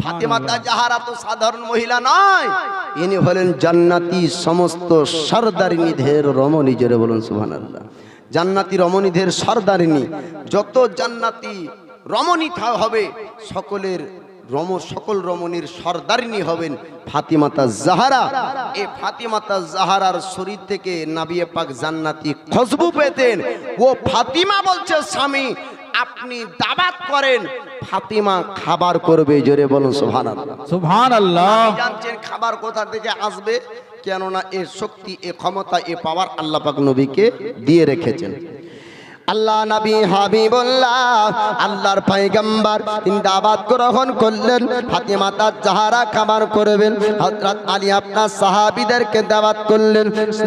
ফাতিমা জাহরা তো সাধারণ মহিলা নয়, ইনি হলেন জান্নাতি সমস্ত সরদারিনীদের রমণী। জোরে বলুন সুবহানাল্লাহ। জান্নাতি রমণীদের সরদারিনী, যত জান্নাতি রমণী হবে সকল রমণীর সরদারিনী হবেন ফাতিমাতা জাহরা। এই ফাতিমাতা জাহরার শরীর থেকে নবী পাক জান্নাতি খুশবু পেতেন। ও ফাতিমা বলছে, স্বামী আপনি দাওয়াত করেন, ফাতিমা খাবার করবে। জোরে বলুন সুবহানাল্লাহ। সুবহানাল্লাহ। জানছেন খাবার কোথা থেকে আসবে? কেননা এর শক্তি, এ ক্ষমতা, এ পাওয়ার আল্লাহ পাক নবীকে দিয়ে রেখেছেন। আল্লাহ নবী হাবিবুল্লাহ আল্লাহর পয়গম্বর তিনি দাওয়াত গ্রহণ করলেন, ফাতিমা জাহরা খাবার করবেন। হযরত আলী আপনার সাহাবীদেরকে দাওয়াত করলেন,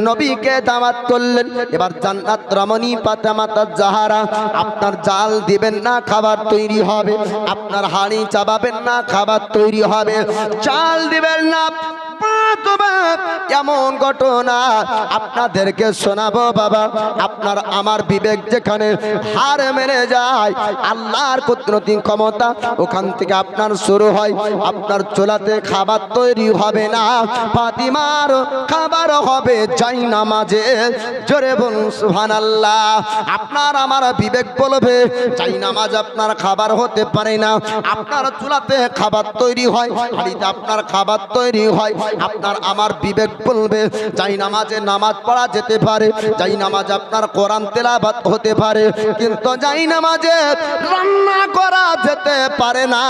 নবীকে দাওয়াত করলেন। এবার জান্নাত রমণী ফাতিমা জাহরা, আপনার জাল দিবেন না খাবার তৈরি হবে, আপনার হাঁড়ি চাবাবেন না খাবার তৈরি হবে, চাল দিবেন না। এমন ঘটনা আপনাদেরকে শোনাবো বাবা, আপনার আমার বিবেক যেখানে হার মেনে যায়, আল্লাহর কুদরতি ক্ষমতা ওখান থেকে আপনার শুরু হয়। আপনার চুলাতে খাবার তৈরি হবে না, ফাতিমার খাবার হবে জায়নামাজে। জোরে বলুন সুবহানাল্লাহ। আপনার আমার বিবেক বলবে জায়নামাজ আপনার খাবার হতে পারে না। আপনার চুলাতে খাবার তৈরি হয়, হাঁড়িতে আপনার খাবার তৈরি হয়। আপনার আমার বিবেক বলবে জায়নামাজে নামাজ পড়া যেতে পারে, জায়নামাজ আপনার কোরআন তেলাওয়াত হতে পারে, কিন্তু জায়নামাজে রান্না করা যেতে পারে না।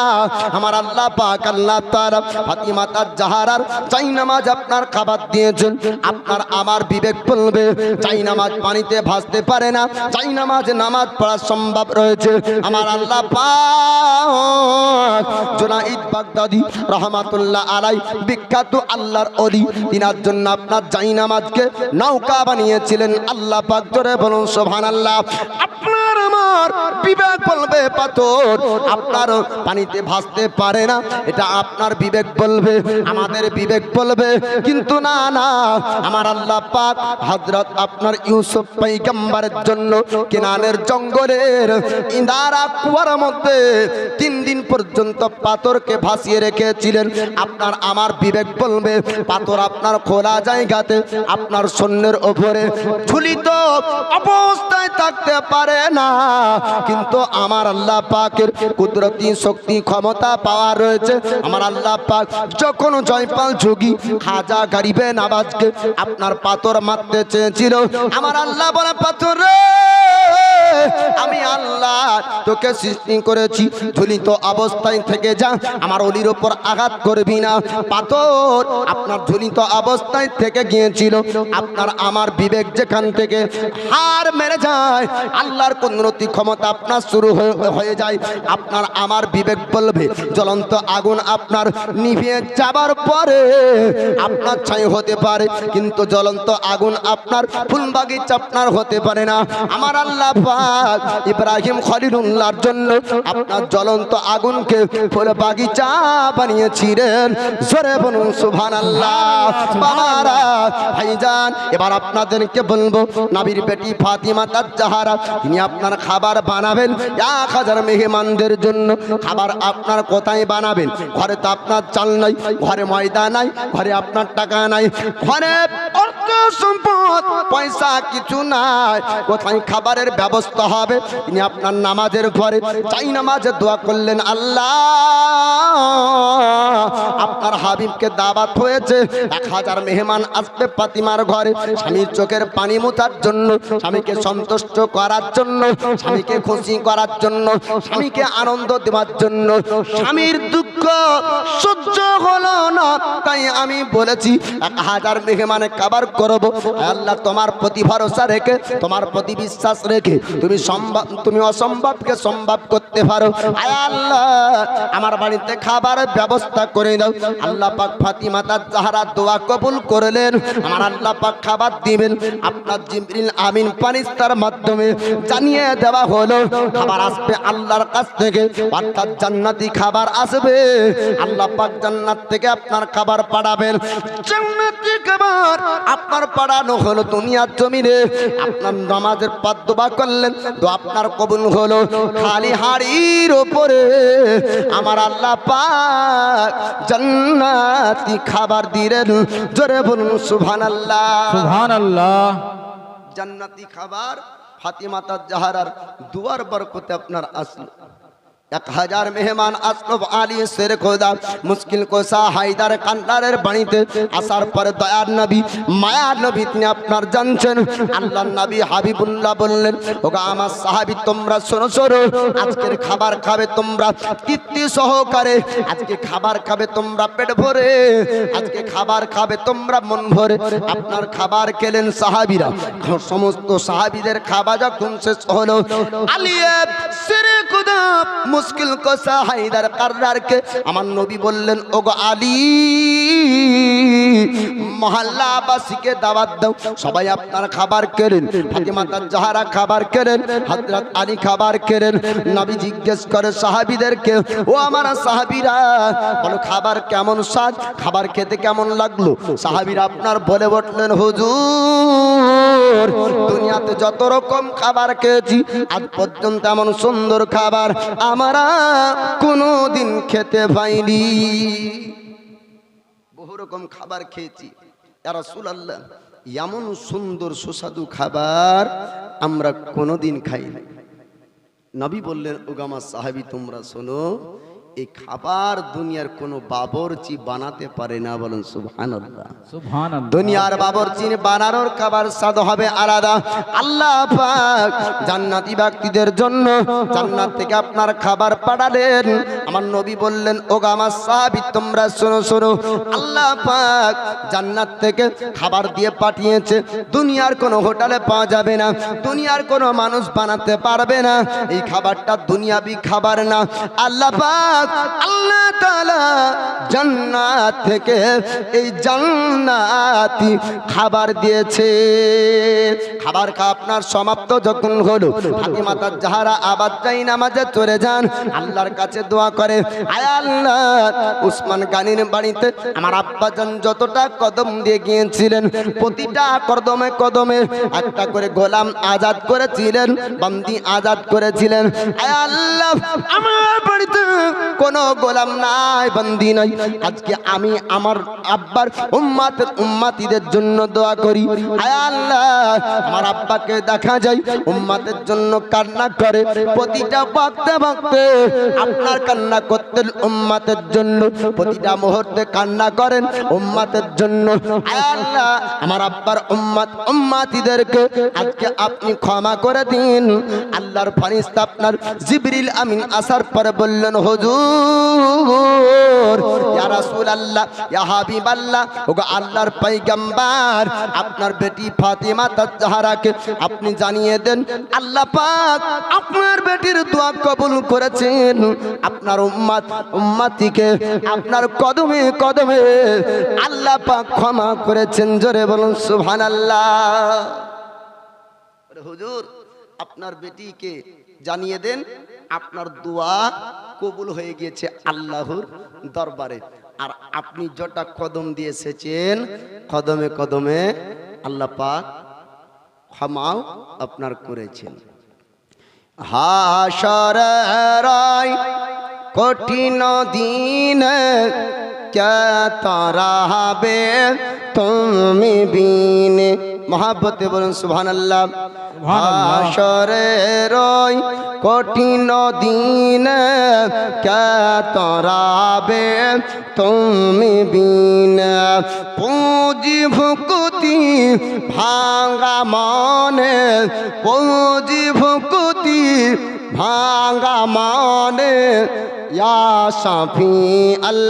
আমার আল্লাহ পাক আল্লাহ তাআলা ফাতিমা জাহরার জায়নামাজ আপনার খাবার দিয়েছেন। আপনার আমার বিবেক বলবে জায়নামাজ পানিতে ভাসতে পারে না, জায়নামাজে নামাজ পড়া সম্ভব রয়েছে। আমার আল্লাহ পাক জুনাইদ বাগদাদি রাহমাতুল্লাহ আলাইহি বিখ্যাত আল্লাহর ওলি, তিনার জন্য আপনার জায়নামাজকে নৌকা বানিয়েছিলেন আল্লাহ পাক। জোরে বলুন সুবহানাল্লাহ। আপনার আমার বিবেক বলবে পাথর আপনার পানিতে ভাসতে পারে না, এটা আপনার বিবেক বলবে, আমাদের বিবেক বলবে কিন্তু না না। আমার আল্লাহ পাক হযরত আপনার ইউসুফ পয়গম্বরের জন্য কেনানের জঙ্গলের ইন্দারা কুয়ার মধ্যে 3 দিন পর্যন্ত পাথরকে ভাসিয়ে রেখেছিলেন। আপনার আমার বিবেক বলবে পাথর আপনার খোলা জায়গাতে আপনার শূন্যের উপরে ঝুলিত অবস্থায় থাকতে পারে না, কিন্তু আমার আল্লাহ পাকের কুদরতি শক্তি ক্ষমতা পাওয়া রয়েছে। আমার আল্লাহ পাক যখন জয়পাল যোগী খাজা গরিবে নওয়াজকে আপনার পাথর মারতে চেয়েছিল, আমার আল্লাহ বলে পাথর রে, আমি আল্লাহ তোকে সৃষ্টি করেছি, ঝুলিত অবস্থায় থেকে যা, আমার ওলির উপর আঘাত করবি না। পাথর আপনার ঝুলিত অবস্থায় থেকে গিয়েছিল। আপনার আমার বিবেক যেখান থেকে হার মেরে যায়, আল্লাহর কুদরতি ক্ষমতা আপনার শুরু হয়ে যায়। আপনার আমার বিবেক বলবে জ্বলন্ত আগুন আপনার নিভিয়ে যাবার পরে আপনার ছাই হতে পারে, কিন্তু জ্বলন্ত আগুন আপনার ফুল বাগিচা আপনার হতে পারে না। আমার আল্লাহ পাক ইব্রাহিম খলিলুল্লাহর জন্য আপনার জ্বলন্ত আগুনকে ফুল বাগিচা বানিয়েছিলেন। জোরে বলুন সুবহানাল্লাহ। বাবারা ভাইজান, এবার আপনাদেরকে বলবো নবীর বেটি ফাতিমা জাহরা তিনি আপনার খাবার বানাবেন 1000 মেহমানদের জন্য। খাবার আপনার কোথায় বানাবেন? ঘরে তো আপনার চাল নাই, ঘরে ময়দা নাই, ঘরে আপনার টাকা নাই, ঘরে অর্থ সম্পদ পয়সা কিছু নাই, কোথায় খাবারের ব্যবস্থা হবে? তিনি আপনার নামাজের ঘরে জায়নামাজে দোয়া করলেন, আল্লাহ আপনার হাবিবকে দাওয়াত হয়েছে, 1000 মেহমান আসবে ফাতিমার ঘরে, স্বামীর চোখের পানি মোছার জন্য, স্বামীকে সন্তুষ্ট করার জন্য, স্বামীকে খুশি করার জন্য, স্বামীকে আনন্দ দেওয়ার জন্য। স্বামীর দুঃখ সহ্য হলো না, তাই আমি বলেছি 1000 মেহমানে খাবার করব। আল্লাহ তোমার প্রতি ভরসা রেখে, তোমার প্রতি বিশ্বাস রেখে তুমি অসম্ভবকে সম্ভব করতে পারো। আয় আল্লাহ আমার বাড়িতে খাবারের ব্যবস্থা করে দাও। আল্লাহ আল্লাহ পাক ফাতিমা তার জাহরা দোয়া কবুল করলেন। আমার আল্লাহ পাক খাবার দিবেন। আপনার জিবরিল আমিন ফারিস্তার মাধ্যমে জানিয়ে দেওয়া হলো খাবার আসবে আল্লাহর কাছ থেকে, অর্থাৎ জান্নাতি খাবার আসবে। আল্লাহ পাক জান্নাত থেকে আপনার খাবার পাঠাবেন। জান্নাতি খাবার আপনার পাঠানো হলো দুনিয়ার জমিনে। আপনার নামাজের পর দোয়া করলেন, দোয়া আপনার কবুল হলো। খালি হাড়ির উপরে আমার আল্লাহ পাক জান্নাতি খাবার দিলেন। জোরে বলুন সুবহানাল্লাহ, সুবহানাল্লাহ। জান্নাতি খাবার ফাতিমা তাজ জাহরার দুয়ার বরকতে আপনার আসলো। 1000 মেহমান আসলো আলী শের খোদা মুশকিল কোসা হায়দার কান্নারের বাড়িতে আসার পরে দয়ার নবী মায়ার নবী তিনি আপনার জানছেন আল্লাহর নবী হাবিবুল্লাহ বললেন, ওগো আমার সাহাবী তোমরা শোনো শোনো, আজকের খাবার খাবে তোমরা তৃপ্তি সহকারে, আজকে খাবার খাবে তোমরা পেট ভরে, আজকে খাবার খাবে তোমরা মন ভরে। আপনার খাবার খেলেন সাহাবীরা। সমস্ত সাহাবীদের খাবার যখন শেষ হলো, আলী শের খোদা মুশকিল কোসা হায়দার কাররারকে আমার নবী বললেন, ওগো আলী মহল্লাবাসীকে দাওয়াত দাও, সবাই আপনার খাবার করেন। ফাতিমা তাজ জাহরা খাবার করেন, হযরত আলী খাবার করেন। নবী জিজ্ঞেস করে সাহাবীদেরকে, ও আমার সাহাবীরা বলো খাবার কেমন স্বাদ, খাবার খেতে কেমন লাগলো? সাহাবীরা আপনার বলে উঠলেন, হুজুর দুনিয়াতে যত রকম খাবার খেয়েছি আজ পর্যন্ত এমন সুন্দর খাবার আমরা কোনোদিন খেতে পাইনি। বহু রকম খাবার খেয়েছি ইয়া রাসূলুল্লাহ, এমন সুন্দর সুস্বাদু খাবার আমরা কোনোদিন খাইনি। নবী বললেন, ওগো আমার সাহাবী তোমরা শোনো, এই খাবার দুনিয়ার কোনো বাবরচি বানাতে পারে না। বলুন সুবহানাল্লাহ, সুবহানাল্লাহ। দুনিয়ার বাবরচি বানানোর খাবার স্বাদ হবে আলাদা। আল্লাহ পাক জান্নাতি ব্যক্তিদের জন্য জান্নাত থেকে আপনার খাবার পাঠালেন। আমার নবী বললেন, ওগো আমার সাহাবী তোমরা শোনো শোনো, আল্লাহ পাক জান্নাত থেকে খাবার দিয়ে পাঠিয়েছে, দুনিয়ার কোনো হোটেলে পাওয়া যাবে না, দুনিয়ার কোনো মানুষ বানাতে পারবে না। এই খাবারটা দুনিয়াবি খাবার না। আল্লাহ পাক আল্লাহ তাআলা জান্নাত থেকে এই জান্নাতি খাবার দিয়েছে। খাবার খাওয়া আপনার সমাপ্ত যখন হলো, ফাতিমা তাজ জাহরা আবার যাই নামাজে চলে যান, আল্লাহর কাছে দোয়া করে, আয় আল্লাহ উসমান গানির বাড়িতে আমার আব্বাজান যতটা কদম দিয়ে গিয়েছিলেন, প্রতিটা কদমে কদমে একটা করে গোলাম আজাদ করেছিলেন, বান্দি আজাদ করেছিলেন। আয় আল্লাহ আমার বাড়িতে কোনো গোলাম নাই, বান্দি নাই। আজকে আমি আমার আব্বার উম্মাতিদের জন্য দোয়া করি। আয় আল্লাহ আমার আব্বাকে দেখা যায় উম্মাতের জন্য কান্না করে, প্রতিটা বক্তে বক্তে আপনার কান্না করতেন উম্মাতের জন্য, প্রতিটা মুহূর্তে কান্না করেন উম্মাতের জন্য। আয় আল্লাহ আমার আব্বার উম্মাতিদেরকে আজকে আপনি ক্ষমা করে দিন। আল্লাহর ফেরেশতা আপনার জিবরিল আমিন আসার পরে বললেন, হুজুর ইয়া রাসূলুল্লাহ ইয়া হাবিবাল্লাহ, ওগো আল্লাহর পয়গম্বর আপনার বেটি ফাতিমা তাজ জাহরাকে আপনি জানিয়ে দেন আল্লাহ পাক আপনার বেটির দোয়া কবুল করেছেন, আপনার উম্মতিকে আপনার কদমে কদমে আল্লাহ পাক ক্ষমা করেছেন। জোরে বলুন সুবহানাল্লাহ। হুজুর আপনার বেটিকে জানিয়ে দেন আপনার দোয়া কবুল হয়ে গিয়েছে আল্লাহর দরবারে, আর আপনি যটা কদম দিয়ে এসেছেন কদমে কদমে আল্লাহ পাক ক্ষমাও আপনার করেছেন। হাশরের কঠিন দিনে কে তারাবে তুমি বিনে, মহাব্বতে বলুন সুবহানাল্লাহ। হাশরের কঠিন দিনে কে তারাবে তুমি বিনে, পুঁজি ভুকুতি ভাঙা মনে, পুঁজি ভুকুতি ভাঙা মনে ইয়া শাফি আল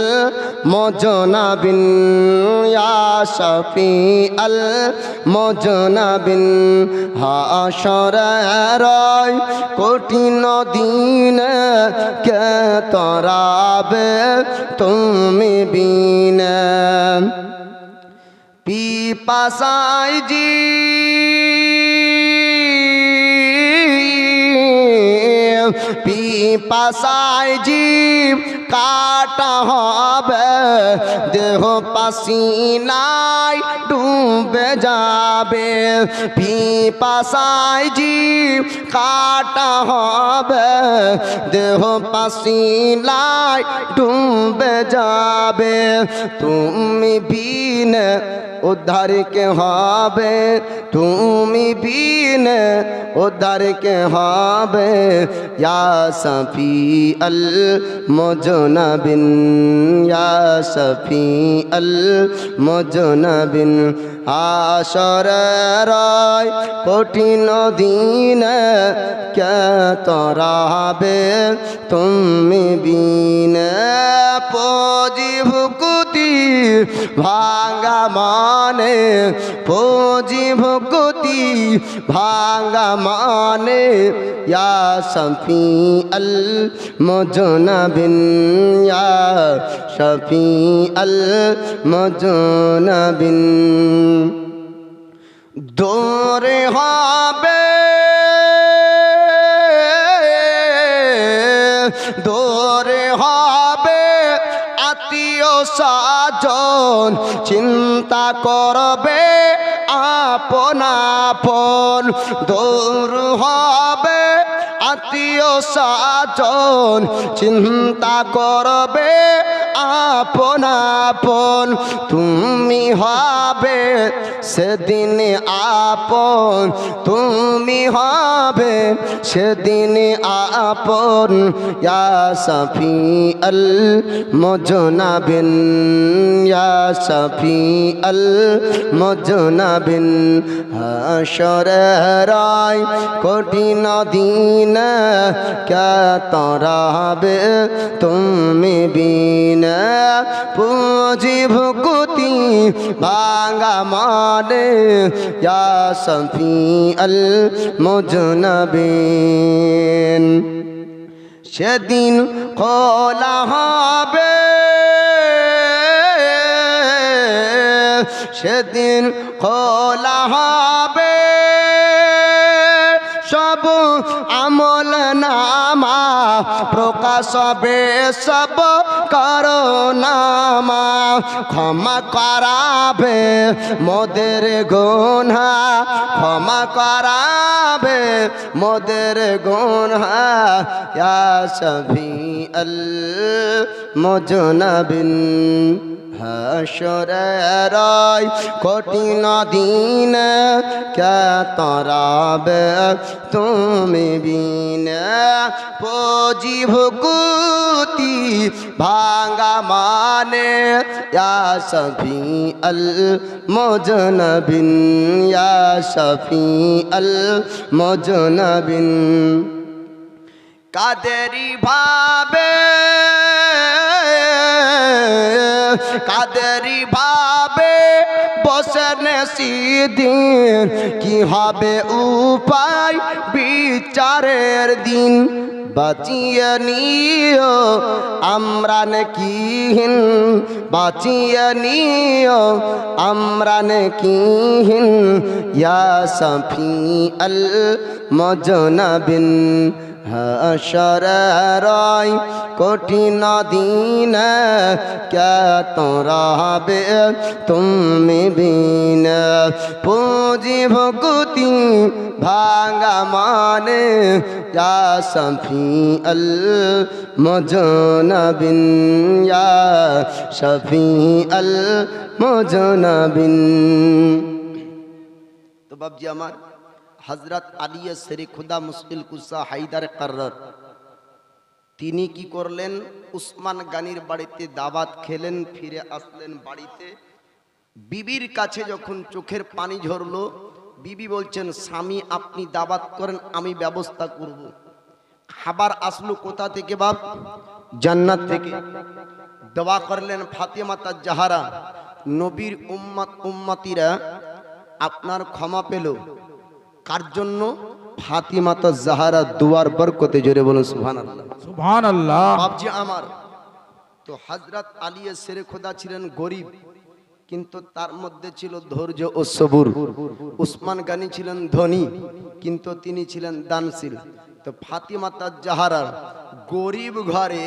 মুজনাবিন ইয়া শাফি আল মুজনাবিন হাশরের কঠিন দিন কে তরাবে তুমি বিনা পিপাসায় জি পিপাসায় জীব কাটা হবে দেহ পাসিনায় ডুবে যাবে পিপাসায় জীব কাটা হবে দেহ পাসিনায় ডুবে যাবে তুমি বিন উদ্ধার কে হবে তুমি বিন উদ্ধার কে হবে ইয়া শাফি আল মুজনাবিন ইয়া শাফি আল মুজনাবিন হাশরের কঠিন দিন কে তরাবে তুমি বিন পুঁজি ভুকুতি ভাঙ্গা মানে পুঁজি ভুকুতি ভাঙ্গা মানে ইয়া শাফি আল মুজনাবিন ইয়া শাফি আল মুজনাবিন দূরে হবে দূরে হবে আত্মীয় স্বজন চিন্তা করবে আপন আপন দূর হবে আত্মীয় স্বজন চিন্তা করবে আপন আপন তুমি হবে সেদিন আপন তুমি হবে সেদিন আপন ইয়া শাফি আল মুজনাবিন ইয়া শাফি আল মুজনাবিন হাশরের কঠিন দিন কে তরাবে তুমি বিনা পুঁজি ভুকুতি ভাঙ্গা মানে ইয়া শাফি আল মুজনাবিন সেদিন খোলা হবে সেদিন খোলা হবে সব আমল নামা প্রকাশ হবে সব করোনামা ক্ষমা করাবে মোদের গুনাহ ক্ষমা করাবে মোদের গুনাহ ইয়া শাফি আল মুজনাবিন হাশরের কঠিন দিন কে তরাবে তুমি বিনা পুঁজি ভুকুতি ভাঙ্গা মানে ইয়া শাফি আল মুজনাবিন ইয়া শাফি আল মুজনাবিন কাদেরি ভাবে কাদেরি ভাবে বসেন সেদিন কি হবে উপায় বিচারের দিন বাঁচিয়ে নিও আমরা নাকিহীন বাঁচিয়ে নিও আমরা নাকিহীন ইয়া শাফি আল মুজনাবিন হাশরের কঠিন দিন কে তরাবে তুমি বিনা পুঁজি ভুকুতি ভাঙ্গা মানে ইয়া শাফি আল মুজনাবিন ইয়া শাফি আল মুজনাবিন। তো বাবজি আমার হযরত আলী শেরে খুদা মুশকিল কুসা হায়দার কাররার তিনি কি করলেন উসমান গানির বাড়িতে দাওয়াত খেলেন ফিরে আসলেন বাড়িতে বিবির কাছে যখন চোখের পানি ঝরলো বিবি বলছেন স্বামী আপনি দাওয়াত করেন আমি ব্যবস্থা করব। খাবার আসলো কোথা থেকে বাপ জান্নাত থেকে দোয়া করলেন ফাতিমা তাজ জাহারা, নবীর উম্মতিরা আপনার ক্ষমা পেল কার জন্য? ফাতিমা তাজ জাহারা দুয়ার বরকতে। জোরে বলুন সুবহানাল্লাহ। সুবহানাল্লাহ। বাপজি আমার, তো হযরত আলী শেরে খোদা ছিলেন গরিব, কিন্তু তার মধ্যে ছিল ধৈর্য ও সবুর। উসমান গানি ছিলেন ধনী, কিন্তু তিনি ছিলেন দানশীল। তো ফাতিমা তাজ জাহারা গরিব ঘরে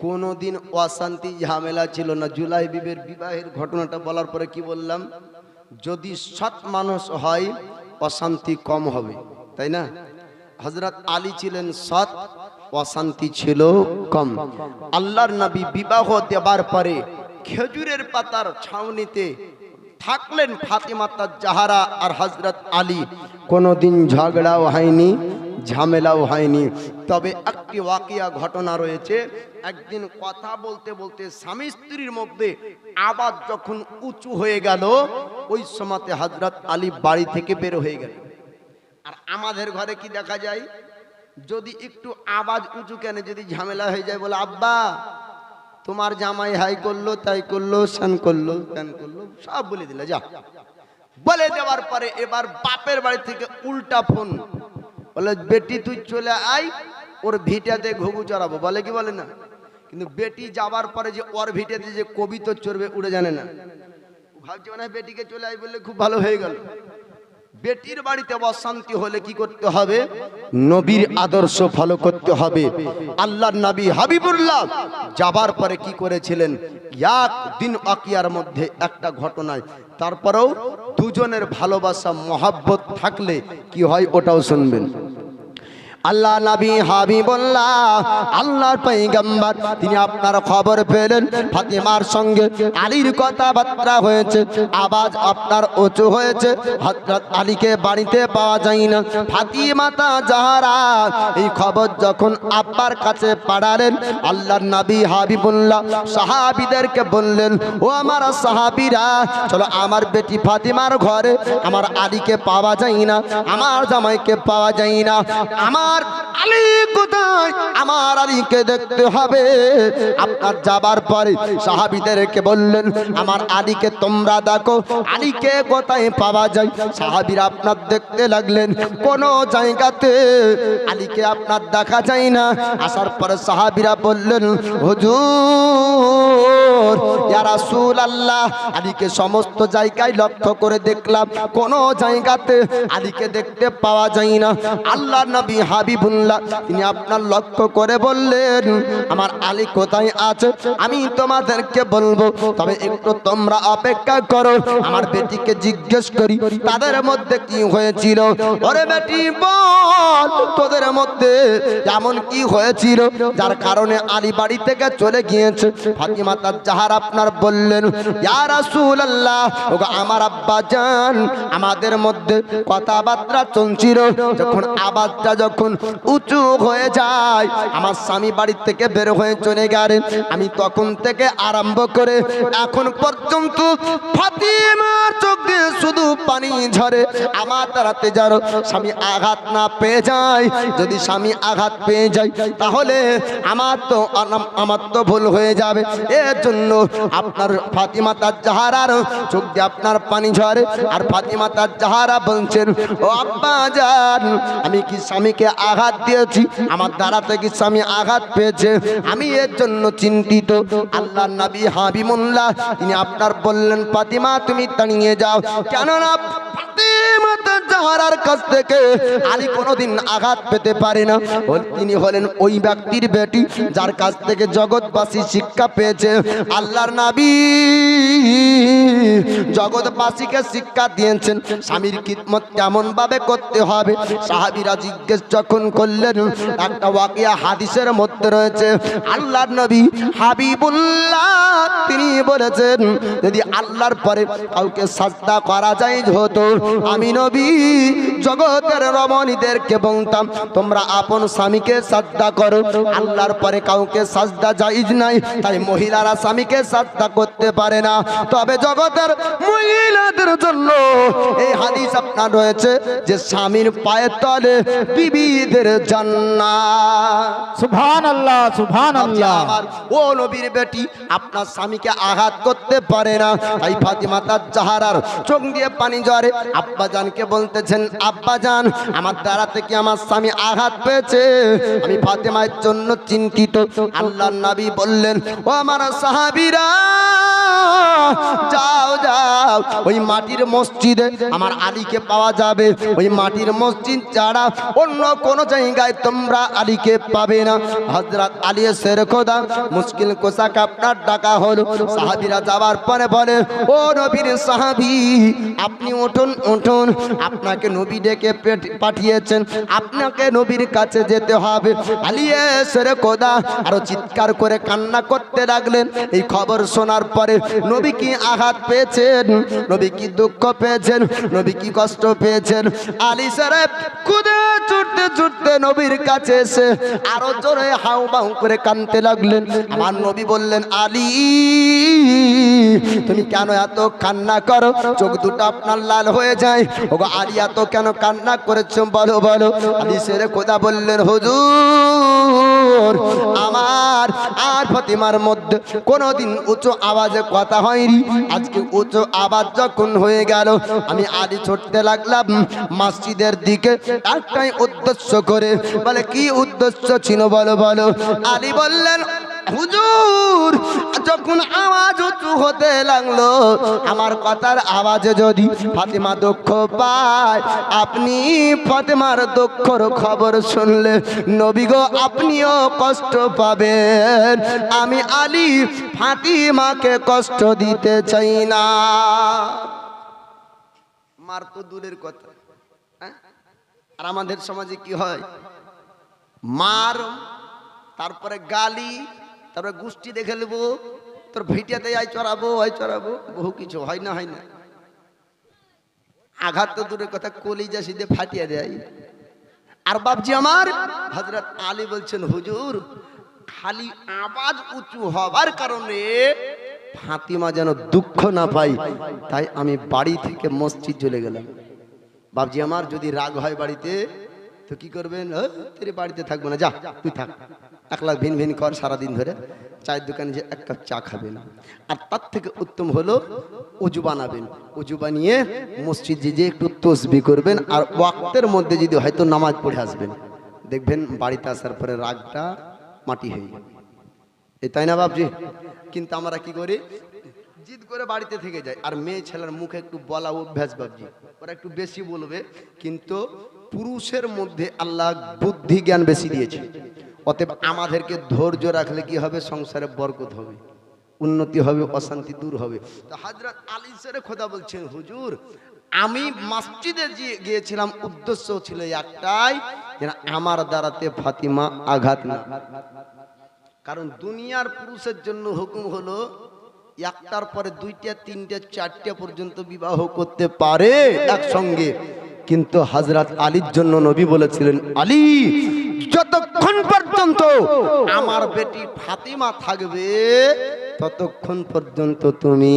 কোনোদিন অশান্তি ঝামেলা ছিল না। জুলাই বিবির বিবাহের ঘটনাটা বলার পরে কি বললাম? যদি সৎ মানুষ হয় অশান্তি কম হবে, তাই না? হযরত আলী ছিলেন সৎ, অশান্তি ছিল কম। আল্লাহর নবী বিবাহ দেবার পরে খেজুরের পাতার ছাউনিতে থাকলেন ফাতিমা তাজ জাহারা আর হযরত আলী। কোনোদিন ঝগড়াও হয়নি, ঝামেলাও হয়নি। তবে একটি ওয়াকিয়া ঘটনা রয়েছে। একদিন কথা বলতে বলতে স্বামী স্ত্রীর মধ্যে আওয়াজ যখন উঁচু হয়ে গেল, ওই সময়তে হযরত আলী বাড়ি থেকে বের হয়ে গেল। আর আমাদের ঘরে কি দেখা যায়? যদি একটু আওয়াজ উঁচু কেন, যদি ঝামেলা হয়ে যায়, বলে আব্বা তোমার জামাই হাই করলো, তাই করলো, স্নান করলো, ত্যান করলো, সব বলে দিলে। যা বলে দেওয়ার পরে এবার বাপের বাড়ি থেকে উল্টা ফোন, বলে বেটি তুই চলে আয়, ওর ভিটাতে ঘুঘু চড়াবো। বলে কি বলে না? কিন্তু বেটি যাবার পরে যে ওর ভিটাতে যে কবিতা চড়বে উড়ে জানে না। ভাবছে মানে বেটিকে চলে আয় বললে খুব ভালো হয়ে গেল। বেটির বাড়িতে অশান্তি হলে কি করতে হবে? নবীর আদর্শ ফলো করতে হবে। আল্লাহর নবী হাবিবুল্লাহ যাবার পরে কি করেছিলেন? একদিন ওয়াকিয়ার মধ্যে একটা ঘটনায়, তারপরেও দুজনের ভালোবাসা মহাব্বত থাকলে কি হয় ওটাও শুনবেন। আল্লাহ নবী হাবিবুল্লাহ আল্লাহর পয়গম্বর, তিনি আপনার খবর পেলেন ফাতিমার সঙ্গে আলীর কথাবার্তা হয়েছে, আওয়াজ আপনার উঁচু হয়েছে। হযরত আলীকে বাড়িতে পাওয়া যায় না। ফাতিমা তাজ জাহারা এই খবর যখন আব্বার কাছে পাঠালেন, আল্লাহর নবী হাবিবুল্লাহ সাহাবীদেরকে বললেন, ও আমার সাহাবীরা, চলো আমার বেটি ফাতিমার ঘরে। আমার আলীকে পাওয়া যায় না, আমার জামাইকে পাওয়া যায় না, আমার আলী কোথায়? আমার আলীকে দেখতে হবে। আপনার যাবার পরে সাহাবীদেরকে বললেন, আমার আলীকে তোমরা দেখো, আলীকে কোথায় পাওয়া যায়? সাহাবীরা আপনার দেখতে লাগলেন, কোন জায়গাতে আলীকে আপনার দেখা যায় না। আসার পরে সাহাবীরা বললেন, হুজুর ইয়া রাসূলুল্লাহ, আলীকে সমস্ত জায়গায় লক্ষ্য করে দেখলাম, কোন জায়গাতে আলীকে দেখতে পাওয়া যায় না। আল্লাহর নবী হাবিবুল্লাহ তিনি আপনার লক্ষ্য করে বললেন, আমার আলী কোথায় আছে আমি তোমাদেরকে বলবো, তবে একটু তোমরা অপেক্ষা করো, আমার বেটিকে জিজ্ঞেস করি তাদের মধ্যে কি হয়েছিল। ওরে বেটি বল, তোদের মধ্যে এমন কি হয়েছিল যার কারণে আলী বাড়ি থেকে চলে গিয়েছে? ফাতিমা তাজ জাহারা আপনার বললেন, ইয়া রাসূলুল্লাহ, ওগো আমার আব্বা জান, আমাদের মধ্যে কথাবার্তা চলছিল, যখন আওয়াজটা যখন উঁচু হয়ে যায়, আমার স্বামী বাড়ি থেকে বের হয়ে চলে গেলেন। আমি তখন থেকে আরম্ভ করে এখন পর্যন্ত ফাতিমার চোখ দিয়ে শুধু পানি ঝরে। আমার তারাতে যারো স্বামী আঘাত না পেয়ে যায়, যদি স্বামী আঘাত পেয়ে যায় তাহলে আমার তো ভুল হয়ে যাবে। এর জন্য আপনার ফাতিমা তাজ জাহারার চোখ দিয়ে আপনার পানি ঝরে। আর ফাতিমা তাজ জাহারা বলছেন, ও আব্বা জান, আমি কি স্বামীকে আঘাত দিয়েছি? আমার দ্বারা থেকে স্বামী আঘাত পেয়েছে, আমি এর জন্য চিন্তিত। আল্লাহর নবী হাবিবুল্লাহ তিনি আপনার বললেন, ফাতিমা তুমি দাঁড়িয়ে যাও, কেননা ফাতিমা তাজ জাহারার কাছ থেকে আলী কোনোদিন আঘাত পেতে পারে না। তিনি হলেন ওই ব্যক্তির বেটি যার কাছ থেকে জগৎবাসী শিক্ষা পেয়েছে। আল্লাহর নবী জগৎবাসীকে শিক্ষা দিয়েছেন স্বামীর খিদমত কেমন ভাবে করতে হবে। সাহাবীরা জিজ্ঞেস যখন করলেন, একটা ওয়াকিয়া হাদিসের মধ্যে রয়েছে, আল্লাহর নবী হাবিবুল্লাহ তিনি বলেছেন যদি আল্লাহর পরে কাউকে সাজদা করা যায় হতো আমি নবী জগতের রমণীদেরকে বলতাম তোমরা আপন স্বামীকে সাজদা করো। আল্লাহর পরে কাউকে সাজদা জায়েজ নাই, তাই মহিলারা স্বামীকে সাজদা করতে পারে না। তবে জগতের মহিলাদের জন্য এই হাদিস আপনার রয়েছে যে স্বামীর পায়ের তলে বিবিদের জান্নাত। সুবহানাল্লাহ সুবহানাল্লাহ। আমার ও নবীর বেটি আপনার স্বামীকে আঘাত করতে পারে না, তাই ফাতিমা তার জাহারার চোখ দিয়ে পানি ঝরে আব্বাজানকে বলতেছেন আব্বাজান আমার দ্বারা থেকে আমার স্বামী আঘাত পেয়েছে, আমি ফাতিমার জন্য চিন্তিত। আল্লাহর নবী বললেন ও আমার সাহাবীরা যাও যাও ওই মাটির মসজিদে আমার আলীকে পাওয়া যাবে, ওই মাটির মসজিদ ছাড়া অন্য কোন জায়গায় তোমরা আলীকে পাবে না। হযরত আলী শের খোদা মুশকিল কোসাক আপনার ডাকা হলো। সাহাবীরা যাওয়ার পরে বলে ও নবীর সাহাবী আপনি উঠুন উঠুন, আপনাকে নবী ডেকে পাঠিয়েছেন, আপনাকে নবীর কাছে যেতে হবে। আলী শের খোদা আরো চিৎকার করে কান্না করতে লাগলেন। এই খবর শোনার পরে নবী কি আঘাত পেয়েছেন, নবী কি দুঃখ পেয়েছেন, নবী কি কষ্ট পেয়েছেন, আলী সাহেব খুদে ছুটতে ছুটতে নবীর কাছে এসে আরো জোরে হাউ বাউ করে কাঁদতে লাগলেন। আমার নবী বললেন আলী তুমি কেন এত কান্না করো, চোখ দুটো আপনার লাল হয়ে যায়। ওগো আলী এত কেন কান্না করেছো বলো বলো। আলী শেরে খোদা বললেন হুজুর আমার আর ফাতিমার মধ্যে কোনোদিন উঁচু আওয়াজে কথা হয়নি, আজকে উঁচু আওয়াজ যখন হয়ে গেল আমি আলী ছুটতে লাগলাম মসজিদের দিকে একটাই উদ্দেশ্য করে। বলে কি উদ্দেশ্য ছিল বলো বলো। আলী বললেন হুজুর যখন আওয়াজ উঁচু হতে লাগলো আমার কথার আওয়াজে যদি ফাতিমা দুঃখ পায়, আপনি ফাতিমার দুঃখর খবর শুনলে নবী গো আপনিও কষ্ট পাবেন, আমি আলী ফাতিমাকে কষ্ট দিতে চাই না। মার তো দূরের কথা, আর আমাদের সমাজে কি হয় মার তারপরে গালি তারপরে গোষ্ঠী দেখে নেবো তোর ভিটিয়াতে আই চড়াবো বহু কিছু হয় না হয় না। আঘাত তো দূরের কথা কলিজা সিধে ফাটিয়ে দেয়। আর বাপজি আমার হযরত আলী বলছেন হুজুর খালি আওয়াজ উঁচু হবার কারণে ফাতিমা যেন দুঃখ না পাই, তাই আমি বাড়ি থেকে মসজিদ চলে গেলাম। বাপজি আমার যদি রাগ হয় বাড়িতে তো কি করবেন, তোর বাড়িতে থাকবো না, যা তুই থাক, একলা ভিন ভিন কর সারাদিন ধরে, চায়ের দোকানে যে এক কাপ চা খাবেন। আর তার থেকে উত্তম হলো উজু বানাবেন, উজু বানিয়ে মসজিদে যে একটু তসবিহ করবেন আর ওয়াক্তের মধ্যে যদি হয়তো নামাজ পড়ে আসবেন, দেখবেন বাড়িতে আসার পরে রাগটা মাটি হয়ে যাবে। এই তাই না বাপজি? কিন্তু আমরা কি করি জিদ করে বাড়িতে থেকে যায়। আর মেয়ে ছেলের মুখে একটু বলা অভ্যাস বাপজি, ওরা একটু বেশি বলবে, কিন্তু পুরুষের মধ্যে আল্লাহ বুদ্ধি জ্ঞান বেশি দিয়েছে। অতএব আমাদেরকে ধৈর্য রাখলে কি হবে, সংসারে বরকত হবে, উন্নতি হবে, অশান্তি দূর হবে। তো হযরত আলী শেরে খোদা বলছেন হুজুর আমি মসজিদে গিয়েছিলাম, উদ্দেশ্য ছিল একটাই যেন আমার দ্বারাতে ফাতিমা আঘাত না। কারণ দুনিয়ার পুরুষের জন্য হুকুম হলো একটার পরে দুইটা তিনটা চারটা পর্যন্ত বিবাহ করতে পারে একসঙ্গে, কিন্তু হযরত আলীর জন্য নবী বলেছিলেন আলী যতক্ষণ পর্যন্ত আমার বেটি ফাতিমা থাকবে ততক্ষণ পর্যন্ত তুমি